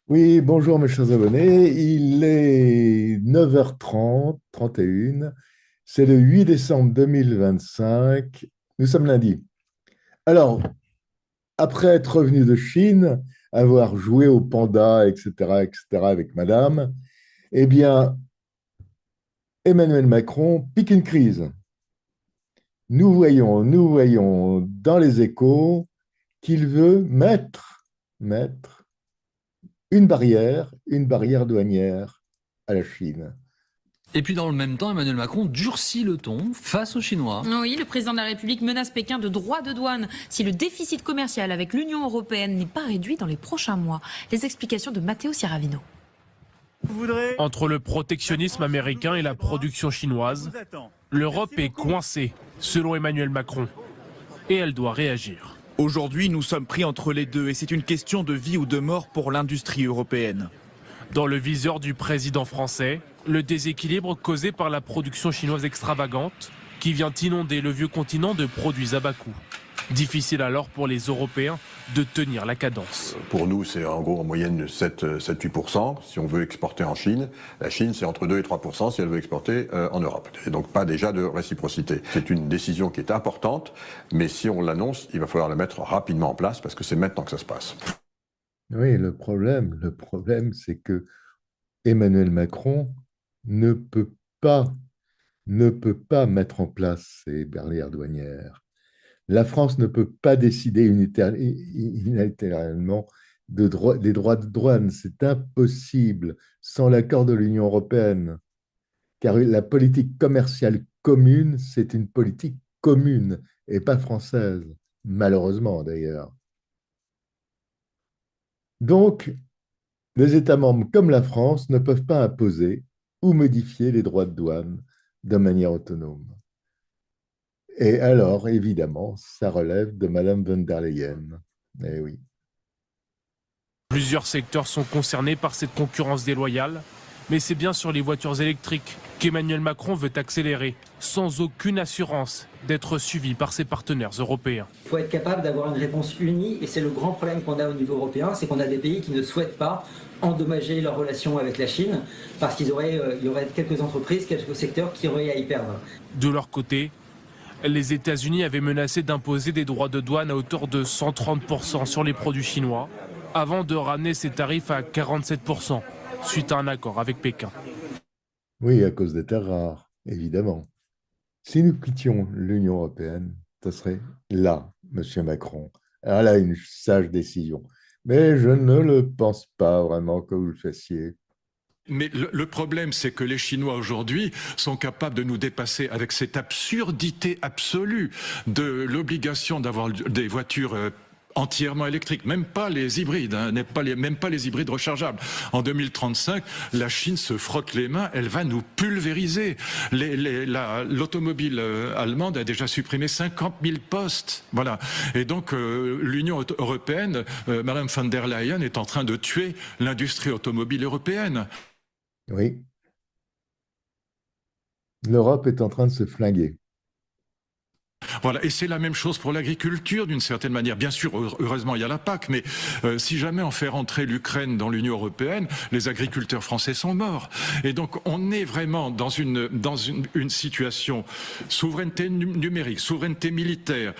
Oui, bonjour mes chers abonnés. Il est 9h30, 31. C'est le 8 décembre 2025. Nous sommes lundi. Alors, après être revenu de Chine, avoir joué au panda, etc., avec madame, eh bien, Emmanuel Macron pique une crise. Nous voyons dans les échos qu'il veut mettre une barrière douanière à la Chine. Et puis dans le même temps, Emmanuel Macron durcit le ton face aux Chinois. Oui, le président de la République menace Pékin de droits de douane si le déficit commercial avec l'Union européenne n'est pas réduit dans les prochains mois. Les explications de Matteo Ciaravino. Entre le protectionnisme américain et la production chinoise, l'Europe est coincée, selon Emmanuel Macron, et elle doit réagir. Aujourd'hui, nous sommes pris entre les deux et c'est une question de vie ou de mort pour l'industrie européenne. Dans le viseur du président français, le déséquilibre causé par la production chinoise extravagante qui vient inonder le vieux continent de produits à bas coût. Difficile alors pour les Européens de tenir la cadence. Pour nous, c'est en gros en moyenne 7-8% si on veut exporter en Chine. La Chine, c'est entre 2 et 3% si elle veut exporter en Europe. Et donc pas déjà de réciprocité. C'est une décision qui est importante, mais si on l'annonce, il va falloir la mettre rapidement en place parce que c'est maintenant que ça se passe. Oui, le problème, c'est que Emmanuel Macron ne peut pas, ne peut pas mettre en place ces barrières douanières. La France ne peut pas décider unilatéralement des droits de douane. C'est impossible sans l'accord de l'Union européenne, car la politique commerciale commune, c'est une politique commune et pas française, malheureusement d'ailleurs. Donc, les États membres comme la France ne peuvent pas imposer ou modifier les droits de douane de manière autonome. Et alors, évidemment, ça relève de Madame von der Leyen. Eh oui. Plusieurs secteurs sont concernés par cette concurrence déloyale, mais c'est bien sur les voitures électriques qu'Emmanuel Macron veut accélérer, sans aucune assurance d'être suivi par ses partenaires européens. Il faut être capable d'avoir une réponse unie et c'est le grand problème qu'on a au niveau européen, c'est qu'on a des pays qui ne souhaitent pas endommager leurs relations avec la Chine parce qu'il y aurait quelques entreprises, quelques secteurs qui auraient à y perdre. De leur côté, les États-Unis avaient menacé d'imposer des droits de douane à hauteur de 130% sur les produits chinois, avant de ramener ces tarifs à 47%, suite à un accord avec Pékin. Oui, à cause des terres rares, évidemment. Si nous quittions l'Union européenne, ce serait là, Monsieur Macron. Alors là, une sage décision. Mais je ne le pense pas vraiment que vous le fassiez. Mais le problème, c'est que les Chinois aujourd'hui sont capables de nous dépasser avec cette absurdité absolue de l'obligation d'avoir des voitures entièrement électriques, même pas les hybrides, hein, même pas les hybrides rechargeables. En 2035, la Chine se frotte les mains, elle va nous pulvériser. L'automobile allemande a déjà supprimé 50 000 postes. Voilà. Et donc l'Union européenne, Madame von der Leyen, est en train de tuer l'industrie automobile européenne. Oui, l'Europe est en train de se flinguer. Voilà, et c'est la même chose pour l'agriculture d'une certaine manière. Bien sûr, heureusement, il y a la PAC, mais si jamais on fait rentrer l'Ukraine dans l'Union européenne, les agriculteurs français sont morts. Et donc, on est vraiment dans une situation souveraineté numérique, souveraineté militaire,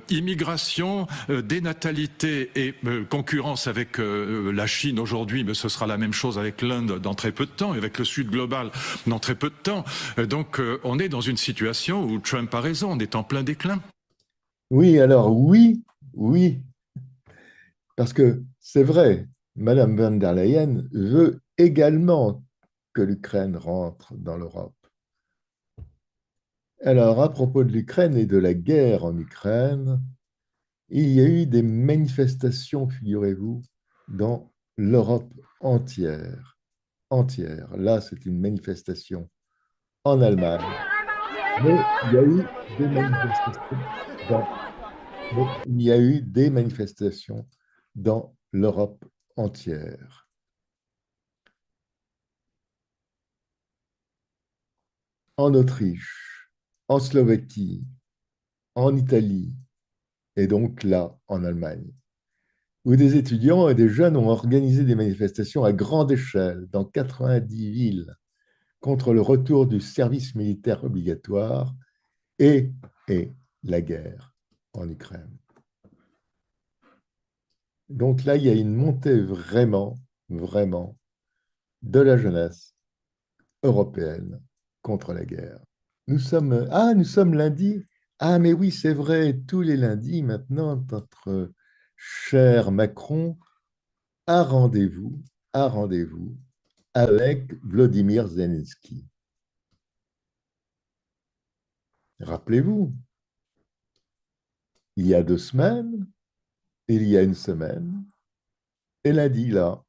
immigration, dénatalité et concurrence avec la Chine aujourd'hui, mais ce sera la même chose avec l'Inde dans très peu de temps, et avec le Sud global dans très peu de temps. Donc, on est dans une situation où Trump a raison, on est en plein déclin. Oui, alors oui, oui, parce que c'est vrai, Madame von der Leyen veut également que l'Ukraine rentre dans l'Europe. Alors, à propos de l'Ukraine et de la guerre en Ukraine, il y a eu des manifestations, figurez-vous, dans l'Europe entière. Entière. Là, c'est une manifestation en Allemagne. Mais il y a eu des manifestations dans, mais il y a eu des manifestations dans l'Europe entière. En Autriche, en Slovaquie, en Italie et donc là en Allemagne. où des étudiants et des jeunes ont organisé des manifestations à grande échelle dans 90 villes contre le retour du service militaire obligatoire et la guerre en Ukraine. Donc là, il y a une montée vraiment, vraiment de la jeunesse européenne contre la guerre. Nous sommes lundi. Ah, mais oui, c'est vrai, tous les lundis, maintenant, notre cher Macron a rendez-vous avec Vladimir Zelensky. Rappelez-vous, il y a 2 semaines, il y a une semaine, et lundi, là.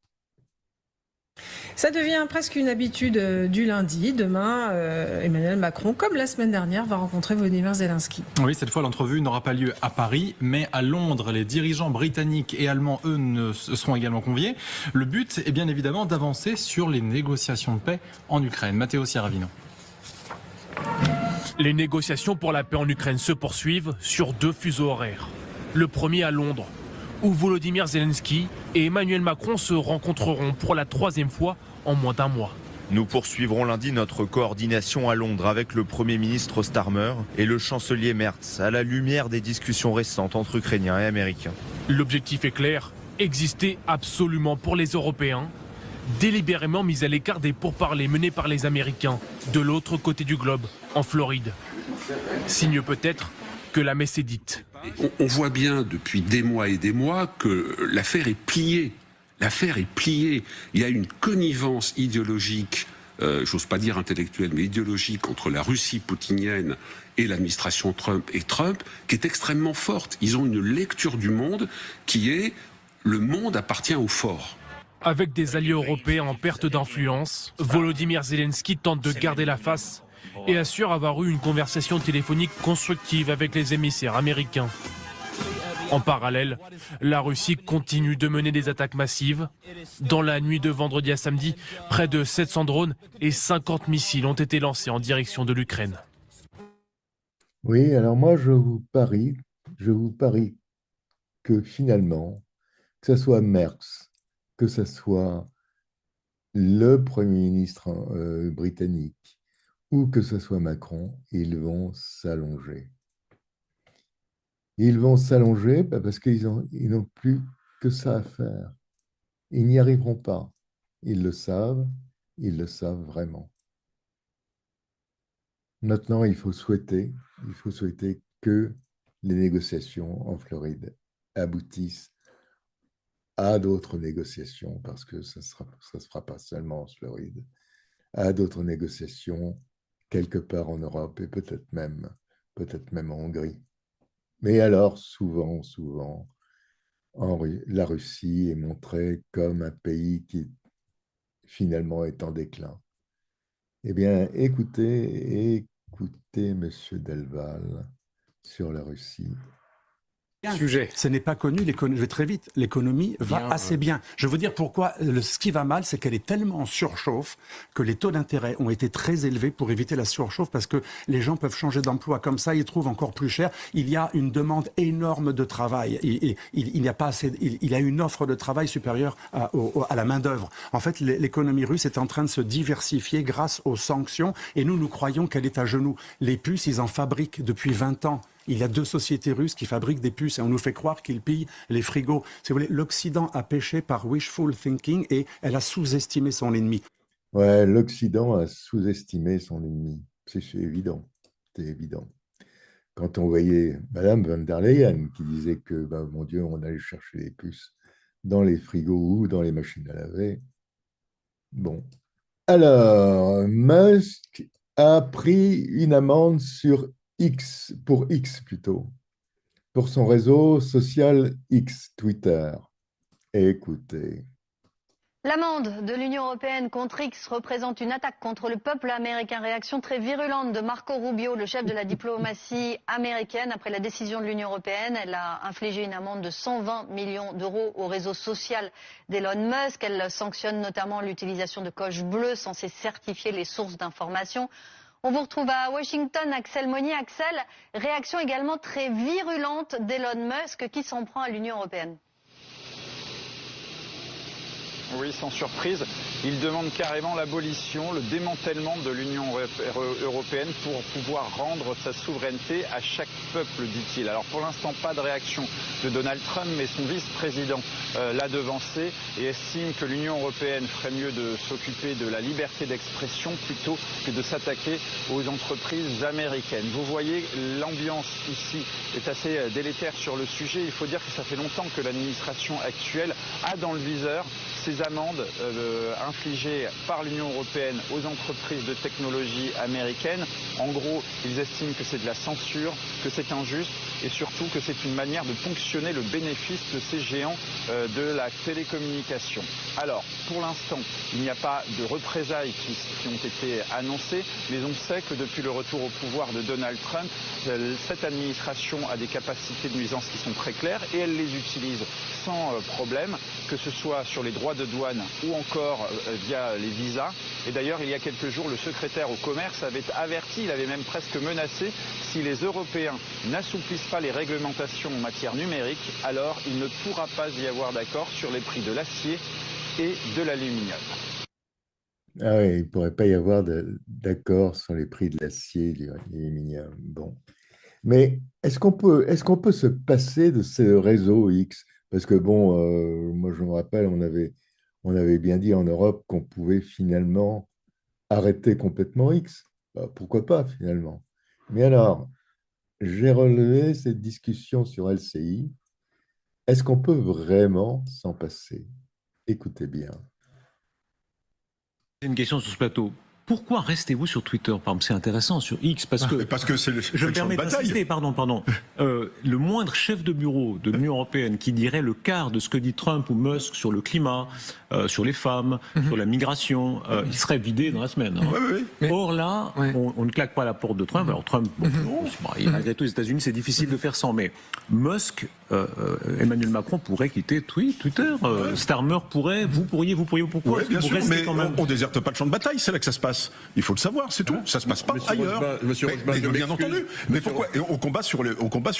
Ça devient presque une habitude du lundi. Demain, Emmanuel Macron, comme la semaine dernière, va rencontrer Volodymyr Zelensky. Oui, cette fois, l'entrevue n'aura pas lieu à Paris, mais à Londres. Les dirigeants britanniques et allemands, eux, seront également conviés. Le but est bien évidemment d'avancer sur les négociations de paix en Ukraine. Matteo Ciaravino. Les négociations pour la paix en Ukraine se poursuivent sur 2 fuseaux horaires. Le premier à Londres, où Volodymyr Zelensky et Emmanuel Macron se rencontreront pour la 3e fois en moins d'1 mois. Nous poursuivrons lundi notre coordination à Londres avec le Premier ministre Starmer et le chancelier Merz, à la lumière des discussions récentes entre Ukrainiens et Américains. L'objectif est clair, exister absolument pour les Européens, délibérément mis à l'écart des pourparlers menés par les Américains de l'autre côté du globe, en Floride. Signe peut-être que la messe est dite. On voit bien depuis des mois et des mois que l'affaire est pliée. L'affaire est pliée. Il y a une connivence idéologique, j'ose pas dire intellectuelle, mais idéologique entre la Russie poutinienne et l'administration Trump qui est extrêmement forte. Ils ont une lecture du monde qui est « le monde appartient aux forts ». Avec des alliés européens en perte d'influence, Volodymyr Zelensky tente de garder la face et assure avoir eu une conversation téléphonique constructive avec les émissaires américains. En parallèle, la Russie continue de mener des attaques massives. Dans la nuit de vendredi à samedi, près de 700 drones et 50 missiles ont été lancés en direction de l'Ukraine. Oui, alors moi je vous parie que finalement, que ce soit Merz, que ce soit le Premier ministre britannique ou que ce soit Macron, ils vont s'allonger. Ils vont s'allonger parce qu'ils n'ont plus que ça à faire. Ils n'y arriveront pas. Ils le savent vraiment. Maintenant, il faut souhaiter que les négociations en Floride aboutissent à d'autres négociations, parce que ça ne se fera pas seulement en Floride, à d'autres négociations quelque part en Europe et peut-être même en Hongrie. Mais alors, souvent, la Russie est montrée comme un pays qui finalement est en déclin. Eh bien, écoutez, M. Delval sur la Russie. Sujet. Ce n'est pas connu, je vais très vite, l'économie va assez bien. Je veux dire pourquoi, ce qui va mal, c'est qu'elle est tellement en surchauffe que les taux d'intérêt ont été très élevés pour éviter la surchauffe, parce que les gens peuvent changer d'emploi comme ça, ils trouvent encore plus cher. Il y a une demande énorme de travail. Il n'y a pas assez, il y a une offre de travail supérieure à la main-d'œuvre. En fait, l'économie russe est en train de se diversifier grâce aux sanctions, et nous croyons qu'elle est à genoux. Les puces, ils en fabriquent depuis 20 ans. Il y a 2 sociétés russes qui fabriquent des puces et on nous fait croire qu'ils pillent les frigos. Si vous voulez, l'Occident a péché par wishful thinking et elle a sous-estimé son ennemi. Ouais, l'Occident a sous-estimé son ennemi. C'est évident. C'est évident. Quand on voyait Madame von der Leyen qui disait que, mon Dieu, on allait chercher les puces dans les frigos ou dans les machines à laver. Bon. Alors, Musk a pris une amende pour son réseau social X, Twitter. Écoutez. L'amende de l'Union européenne contre X représente une attaque contre le peuple américain. Réaction très virulente de Marco Rubio, le chef de la diplomatie américaine. Après la décision de l'Union européenne, elle a infligé une amende de 120 millions d'euros au réseau social d'Elon Musk. Elle sanctionne notamment l'utilisation de coches bleues censées certifier les sources d'information. On vous retrouve à Washington, Axel Monnier. Axel, réaction également très virulente d'Elon Musk qui s'en prend à l'Union européenne. Oui, sans surprise, il demande carrément l'abolition, le démantèlement de l'Union européenne pour pouvoir rendre sa souveraineté à chaque peuple, dit-il. Alors pour l'instant, pas de réaction de Donald Trump, mais son vice-président l'a devancé et estime que l'Union européenne ferait mieux de s'occuper de la liberté d'expression plutôt que de s'attaquer aux entreprises américaines. Vous voyez, l'ambiance ici est assez délétère sur le sujet. Il faut dire que ça fait longtemps que l'administration actuelle a dans le viseur ces amendes infligées par l'Union européenne aux entreprises de technologie américaines. En gros, ils estiment que c'est de la censure, que c'est injuste et surtout que c'est une manière de ponctionner le bénéfice de ces géants de la télécommunication. Alors, pour l'instant, il n'y a pas de représailles qui ont été annoncées, mais on sait que depuis le retour au pouvoir de Donald Trump, cette administration a des capacités de nuisance qui sont très claires et elle les utilise sans problème, que ce soit sur les droits de douane ou encore via les visas. Et d'ailleurs, il y a quelques jours, le secrétaire au commerce avait averti, il avait même presque menacé, si les Européens n'assouplissent pas les réglementations en matière numérique, alors il ne pourra pas y avoir d'accord sur les prix de l'acier et de l'aluminium. Ah oui, il ne pourrait pas y avoir d'accord sur les prix de l'acier et de l'aluminium. Bon. Mais est-ce qu'on peut se passer de ce réseau X? Parce que bon, moi je me rappelle, on avait bien dit en Europe qu'on pouvait finalement arrêter complètement X. Bah, pourquoi pas finalement? Mais alors, j'ai relevé cette discussion sur LCI. Est-ce qu'on peut vraiment s'en passer? Écoutez bien. Une question sur ce plateau. Pourquoi restez-vous sur Twitter, par exemple? C'est intéressant, sur X, parce que c'est le je me permets d'insister, pardon. Le moindre chef de bureau de l'Union européenne qui dirait le quart de ce que dit Trump ou Musk sur le climat, sur les femmes, sur la migration, il serait vidé dans la semaine. Hein. Or là, on ne claque pas la porte de Trump. Alors Trump, malgré tout, aux États-Unis, c'est difficile de faire sans. Mais Musk, Emmanuel Macron pourrait quitter Twitter. Starmer pourrait, vous pourriez. Pourquoi? Bien sûr, mais on déserte pas le champ de bataille. C'est là que ça se passe. Il faut le savoir, c'est tout. Ça se passe pas ailleurs. Mais bien entendu. Mais pourquoi? On combat sur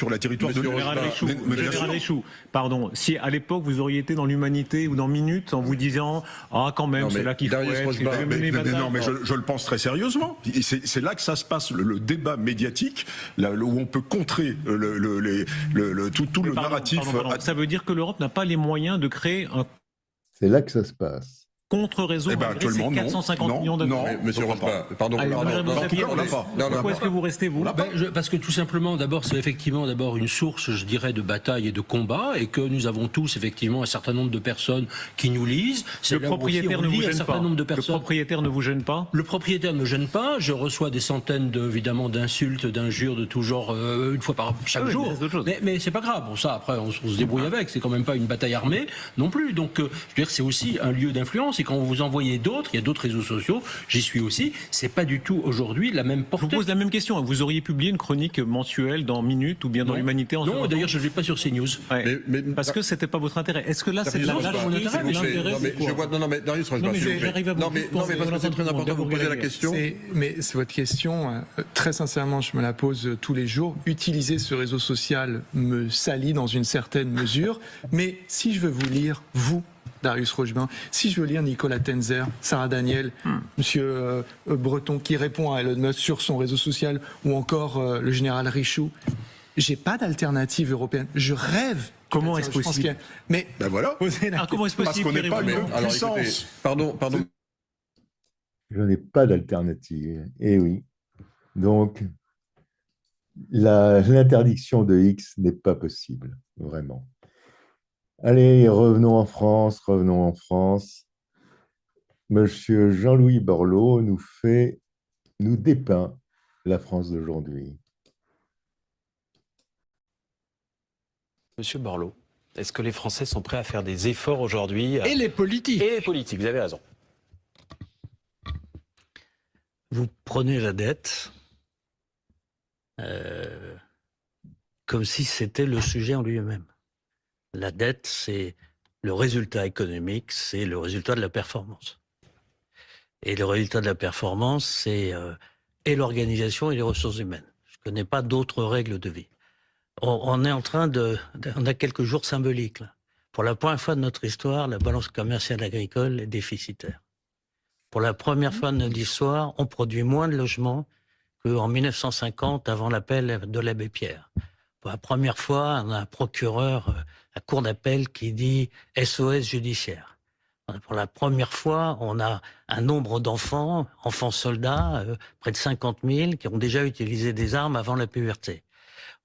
la territoire de Général Richoux, pardon. Si à l'époque vous auriez été dans l'Humanité ou dans Minute en vous disant quand même c'est là qu'il faut être. Non, mais je le pense très sérieusement. C'est là que ça se passe, le débat médiatique, là où on peut contrer tout le narratif. Ça veut dire que l'Europe n'a pas les moyens de créer un. C'est là que ça se passe. Contre-réseau, actuellement, 450 millions d'euros. Non, monsieur Rosebin, pardon. Pourquoi est-ce que vous restez, vous? Parce que tout simplement, d'abord, c'est effectivement une source, je dirais, de bataille et de combat, et que nous avons tous, effectivement, un certain nombre de personnes qui nous lisent. Le propriétaire ne vous gêne pas? Le propriétaire ne vous gêne pas? Le propriétaire ne me gêne pas. Je reçois des centaines, évidemment, d'insultes, d'injures de tout genre, une fois chaque jour. Mais c'est pas grave. Bon, ça, après, on se débrouille avec. C'est quand même pas une bataille armée non plus. Donc, je veux dire, c'est aussi un lieu d'influence. Et quand vous envoyez d'autres, il y a d'autres réseaux sociaux, j'y suis aussi, c'est pas du tout aujourd'hui la même portée. Je vous pose la même question. Vous auriez publié une chronique mensuelle dans Minute ou bien dans l'Humanité en Non, d'ailleurs, je ne vais pas sur CNews. Parce que c'était pas votre intérêt. Est-ce que là, c'est de la lâche? Non, mais Darius Rosebin, non, mais parce que c'est très important de vous poser la question. Mais c'est votre question, très sincèrement, je me la pose tous les jours. Utiliser ce réseau social me salit dans une certaine mesure. Mais si je veux vous lire, vous, Darius Rosebin, si je veux lire Nicolas Tenzer, Sarah Daniel, Monsieur Breton qui répond à Elon Musk sur son réseau social, ou encore le général Richoux, j'ai pas d'alternative européenne. Je rêve. Comment est-ce possible? Mais ben voilà. Comment est-ce possible? Parce qu'on n'est pas une puissance. Pardon. Je n'ai pas d'alternative. Eh oui. Donc, l'interdiction de X n'est pas possible, vraiment. Allez, revenons en France. Monsieur Jean-Louis Borloo nous dépeint la France d'aujourd'hui. Monsieur Borloo, est-ce que les Français sont prêts à faire des efforts aujourd'hui? Et les politiques. Et les politiques, vous avez raison. Vous prenez la dette comme si c'était le sujet en lui-même. La dette, c'est le résultat économique, c'est le résultat de la performance. Et le résultat de la performance, c'est et l'organisation et les ressources humaines. Je ne connais pas d'autres règles de vie. On est en train on a quelques jours symboliques, là. Pour la première fois de notre histoire, la balance commerciale agricole est déficitaire. Pour la première fois de notre histoire, on produit moins de logements qu'en 1950, avant l'appel de l'abbé Pierre. Pour la première fois, on a un procureur à cour d'appel qui dit SOS judiciaire. Pour la première fois, on a un nombre d'enfants, enfants soldats, près de 50 000, qui ont déjà utilisé des armes avant la puberté.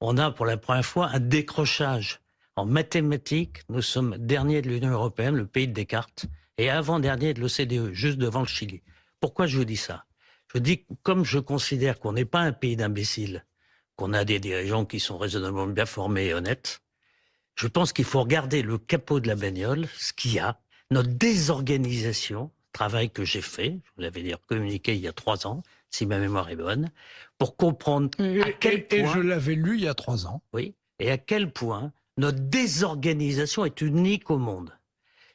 On a pour la première fois un décrochage. En mathématiques, nous sommes dernier de l'Union européenne, le pays de Descartes, et avant-dernier de l'OCDE, juste devant le Chili. Pourquoi je vous dis ça? Je dis, comme je considère qu'on n'est pas un pays d'imbéciles, qu'on a des dirigeants qui sont raisonnablement bien formés et honnêtes, je pense qu'il faut regarder le capot de la bagnole, ce qu'il y a, notre désorganisation, travail que j'ai fait, je vous l'avais dit, communiqué il y a 3 ans, si ma mémoire est bonne, pour comprendre à quel point... Et je l'avais lu il y a 3 ans. Oui, et à quel point notre désorganisation est unique au monde.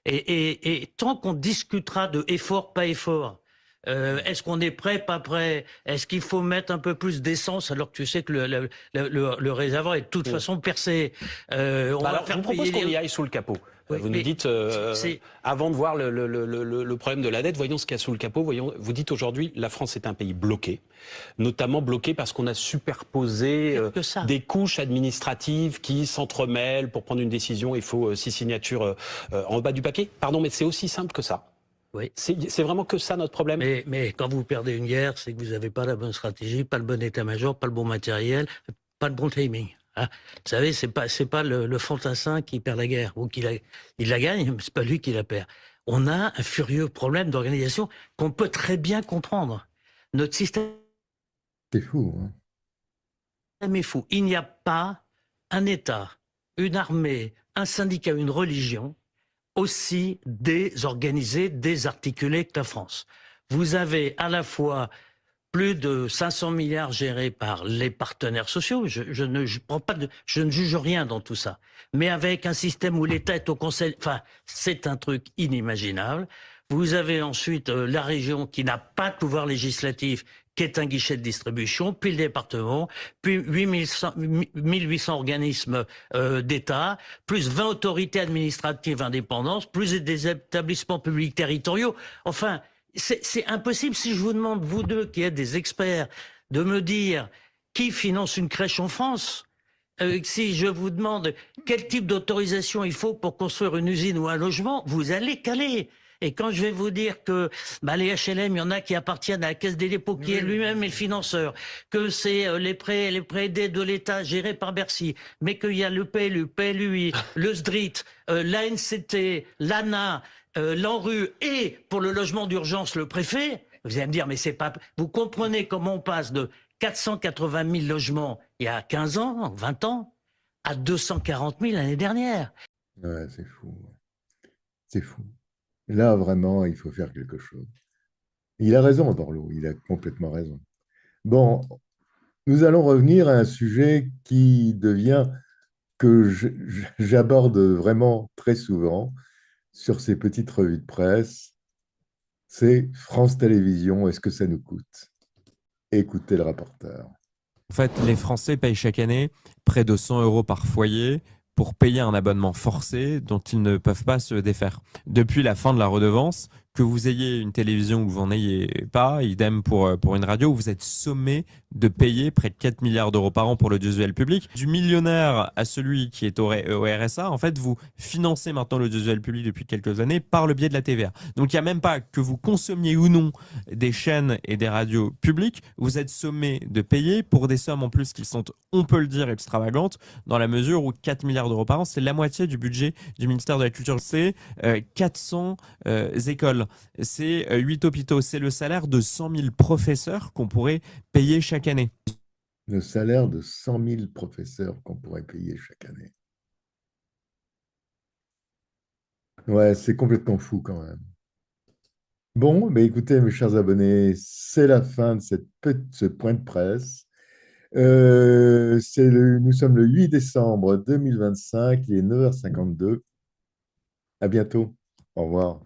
Et tant qu'on discutera de effort, pas effort, est-ce qu'on est prêt, pas prêt, est-ce qu'il faut mettre un peu plus d'essence alors que tu sais que le réservoir est de toute façon percé, alors, je vous propose qu'on y aille sous le capot. Oui, vous nous dites, avant de voir le problème de la dette, voyons ce qu'il y a sous le capot. Vous dites aujourd'hui, la France est un pays bloqué, notamment bloqué parce qu'on a superposé des couches administratives qui s'entremêlent. Pour prendre une décision, il faut 6 signatures en bas du paquet. Pardon, mais c'est aussi simple que ça. Oui. C'est vraiment que ça notre problème. Mais quand vous perdez une guerre, c'est que vous n'avez pas la bonne stratégie, pas le bon état-major, pas le bon matériel, pas le bon timing. Hein. Vous savez, c'est pas le fantassin qui perd la guerre ou il la gagne, mais c'est pas lui qui la perd. On a un furieux problème d'organisation qu'on peut très bien comprendre. Notre système est fou. Hein. Est fou. Il n'y a pas un État, une armée, un syndicat, une religion aussi désorganisé, désarticulé que la France. Vous avez à la fois plus de 500 milliards gérés par les partenaires sociaux. Je ne juge rien dans tout ça. Mais avec un système où l'État est au conseil, enfin, c'est un truc inimaginable. Vous avez ensuite la région qui n'a pas de pouvoir législatif, qui est un guichet de distribution, puis le département, puis 1800 organismes d'État, plus 20 autorités administratives indépendantes, plus des établissements publics territoriaux. Enfin, c'est impossible. Si je vous demande, vous deux qui êtes des experts, de me dire qui finance une crèche en France, si je vous demande quel type d'autorisation il faut pour construire une usine ou un logement, vous allez caler. Et quand je vais vous dire que les HLM, il y en a qui appartiennent à la Caisse des dépôts, qui est lui-même le financeur, que c'est les prêts aidés de l'État gérés par Bercy, mais qu'il y a le PLU, PLUI, le SDRIT, l'ANCT, l'ANA, l'ANRU et pour le logement d'urgence, le préfet, vous allez me dire, mais c'est pas... Vous comprenez comment on passe de 480 000 logements il y a 15 ans, 20 ans, à 240 000 l'année dernière. Ouais, c'est fou. C'est fou. Là, vraiment, il faut faire quelque chose. Il a raison, Borloo, il a complètement raison. Bon, nous allons revenir à un sujet qui devient, que j'aborde vraiment très souvent sur ces petites revues de presse, c'est France Télévisions, est-ce que ça nous coûte? Écoutez le rapporteur. En fait, les Français payent chaque année près de 100 € par foyer pour payer un abonnement forcé dont ils ne peuvent pas se défaire. Depuis la fin de la redevance, que vous ayez une télévision ou que vous n'en ayez pas, idem pour une radio, vous êtes sommé de payer près de 4 milliards d'euros par an pour l'audiovisuel public. Du millionnaire à celui qui est au RSA, en fait, vous financez maintenant l'audiovisuel public depuis quelques années par le biais de la TVA. Donc il n'y a même pas que vous consommiez ou non des chaînes et des radios publiques, vous êtes sommé de payer pour des sommes en plus qui sont, on peut le dire, extravagantes, dans la mesure où 4 milliards d'euros par an, c'est la moitié du budget du ministère de la Culture. C'est 400 écoles. C'est 8 hôpitaux, c'est le salaire de 100 000 professeurs qu'on pourrait payer chaque année. Le salaire de 100 000 professeurs qu'on pourrait payer chaque année. Ouais, c'est complètement fou quand même. Bon, mais écoutez, mes chers abonnés, c'est la fin de ce point de presse. Nous sommes le 8 décembre 2025, il est 9h52. À bientôt. Au revoir.